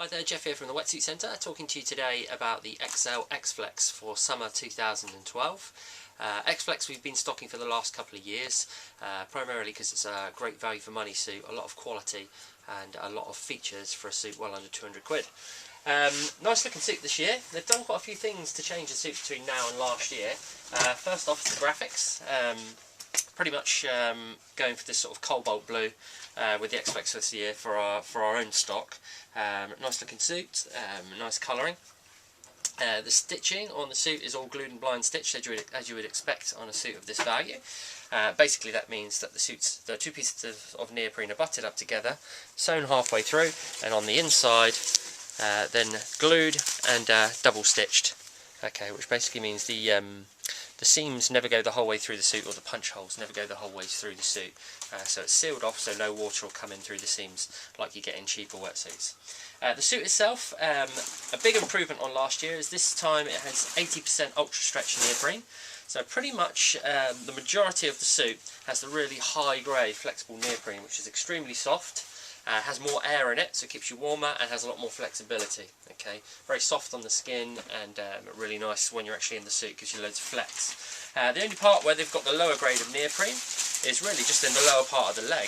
Hi there, Jeff here from the Wetsuit Centre, talking to you today about the Xcel Xflex for summer 2012. Xflex we've been stocking for the last couple of years, primarily because it's a great value for money suit, a lot of quality and a lot of features for a suit well under 200 quid. Nice looking suit this year. They've done quite a few things to change the suit between now and last year. First off, it's the graphics. Pretty much going for this sort of cobalt blue with the Xflex this year for our own stock. Nice looking suit, nice colouring. The stitching on the suit is all glued and blind stitched as you would expect on a suit of this value. Basically that means that the two pieces of neoprene are butted up together, sewn halfway through, and on the inside then glued and double stitched. Okay, which basically means the seams never go the whole way through the suit, or the punch holes never go the whole way through the suit. So it's sealed off so no water will come in through the seams like you get in cheaper wetsuits. The suit itself, a big improvement on last year is this time it has 80% ultra stretch neoprene. So pretty much the majority of the suit has the really high grade flexible neoprene, which is extremely soft. Has more air in it, so it keeps you warmer and has a lot more flexibility. Okay, very soft on the skin and really nice when you're actually in the suit, gives you loads of flex. The only part where they've got the lower grade of neoprene is really just in the lower part of the leg,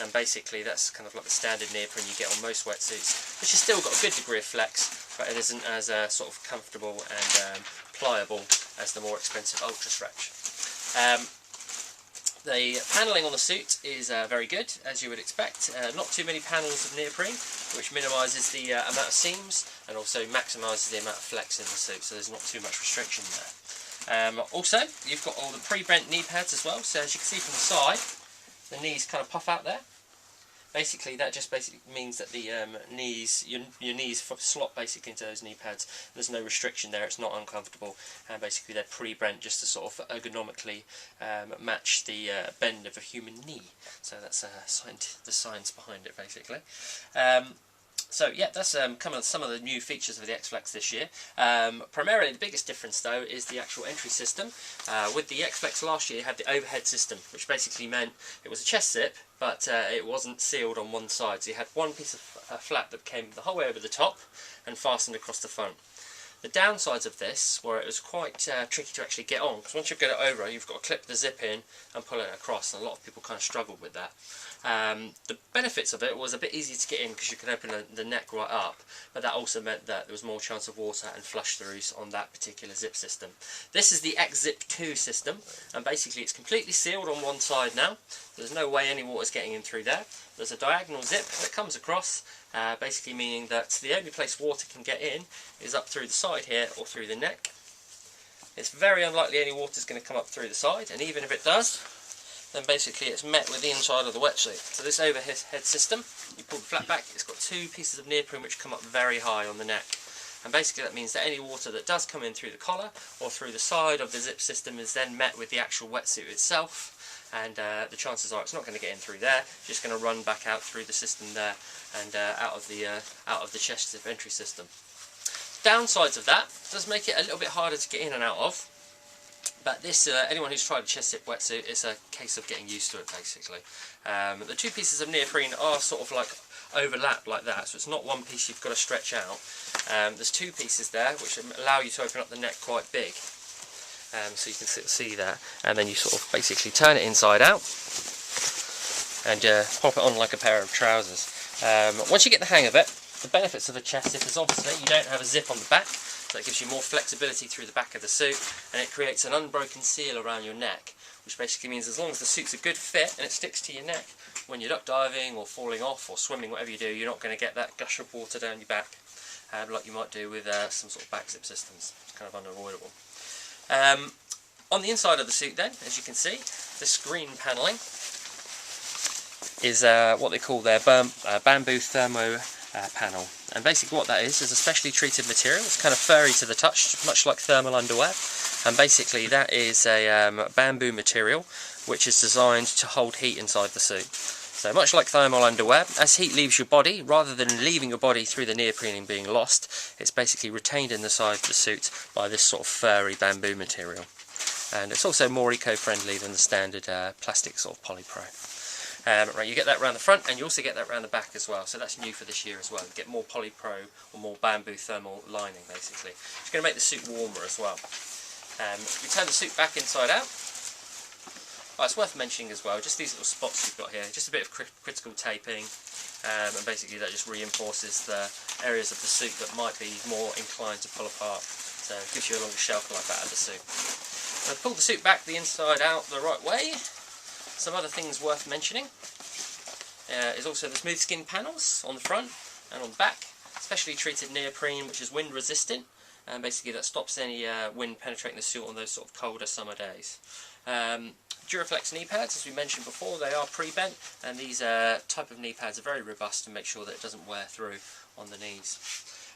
and basically that's kind of like the standard neoprene you get on most wetsuits, which has still got a good degree of flex, but it isn't as sort of comfortable and pliable as the more expensive ultra stretch. The panelling on the suit is very good, as you would expect. Not too many panels of neoprene, which minimises the amount of seams and also maximises the amount of flex in the suit, so there's not too much restriction there. Also, you've got all the pre-bent knee pads as well, so as you can see from the side, the knees kind of puff out there. Basically, that just basically means that the your knees slot basically into those knee pads. There's no restriction there, it's not uncomfortable, and basically they're pre-bent just to sort of ergonomically match the bend of a human knee. So that's the science behind it, basically. So yeah, that's some of the new features of the Xflex this year. Primarily the biggest difference though is the actual entry system. With the Xflex last year you had the overhead system, which basically meant it was a chest zip, but it wasn't sealed on one side. So you had one piece of flap that came the whole way over the top and fastened across the front. The downsides of this were it was quite tricky to actually get on, because once you get it over, you've got to clip the zip in and pull it across, and a lot of people kind of struggled with that. The benefits of it was a bit easier to get in because you could open the neck right up, but that also meant that there was more chance of water and flush throughs on that particular zip system. This is the Xzip 2 system, and basically it's completely sealed on one side now. There's no way any water's getting in through there. There's a diagonal zip that comes across, basically meaning that the only place water can get in is up through the side here or through the neck. It's very unlikely any water is going to come up through the side, and even if it does, then basically it's met with the inside of the wetsuit. So this overhead system, you pull the flap back, it's got two pieces of neoprene which come up very high on the neck. And basically that means that any water that does come in through the collar or through the side of the zip system is then met with the actual wetsuit itself. And the chances are it's not going to get in through there, it's just going to run back out through the system there and out of the chest zip entry system. Downsides of that does make it a little bit harder to get in and out of, but this anyone who's tried a chest zip wetsuit, it's a case of getting used to it basically. The two pieces of neoprene are sort of like overlap like that, so it's not one piece you've got to stretch out. There's two pieces there which allow you to open up the neck quite big. So you can see that, and then you sort of basically turn it inside out and pop it on like a pair of trousers. Once you get the hang of it, the benefits of a chest zip is obviously you don't have a zip on the back, so it gives you more flexibility through the back of the suit, and it creates an unbroken seal around your neck, which basically means as long as the suit's a good fit and it sticks to your neck, when you're duck diving or falling off or swimming, whatever you do, you're not going to get that gush of water down your back like you might do with some sort of back zip systems. It's kind of unavoidable. On the inside of the suit then, as you can see, the screen panelling is what they call their bamboo thermo panel. And basically what that is a specially treated material. It's kind of furry to the touch, much like thermal underwear. And basically that is a bamboo material which is designed to hold heat inside the suit. So much like thermal underwear, as heat leaves your body, rather than leaving your body through the neoprene and being lost, it's basically retained in the side of the suit by this sort of furry bamboo material. And it's also more eco-friendly than the standard plastic sort of polypro. Right, you get that around the front, and you also get that around the back as well, so that's new for this year as well. You get more polypro or more bamboo thermal lining basically. It's going to make the suit warmer as well. We turn the suit back inside out. It's worth mentioning as well, just these little spots you've got here, just a bit of critical taping, and basically that just reinforces the areas of the suit that might be more inclined to pull apart, so it gives you a longer shelf life out of the suit. So pull the suit back the inside out the right way. Some other things worth mentioning is also the smooth skin panels on the front and on the back, specially treated neoprene which is wind resistant, and basically that stops any wind penetrating the suit on those sort of colder summer days. Duraflex knee pads, as we mentioned before, they are pre-bent, and these type of knee pads are very robust to make sure that it doesn't wear through on the knees.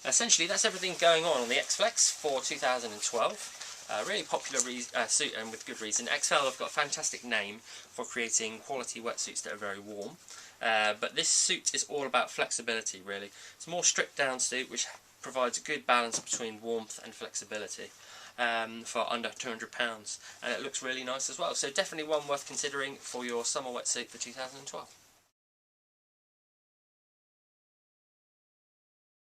Essentially that's everything going on the Xflex for 2012. Really popular suit, and with good reason. Xcel have got a fantastic name for creating quality wetsuits that are very warm, but this suit is all about flexibility really. It's a more stripped down suit which provides a good balance between warmth and flexibility for under £200, and it looks really nice as well, so definitely one worth considering for your summer wetsuit for 2012.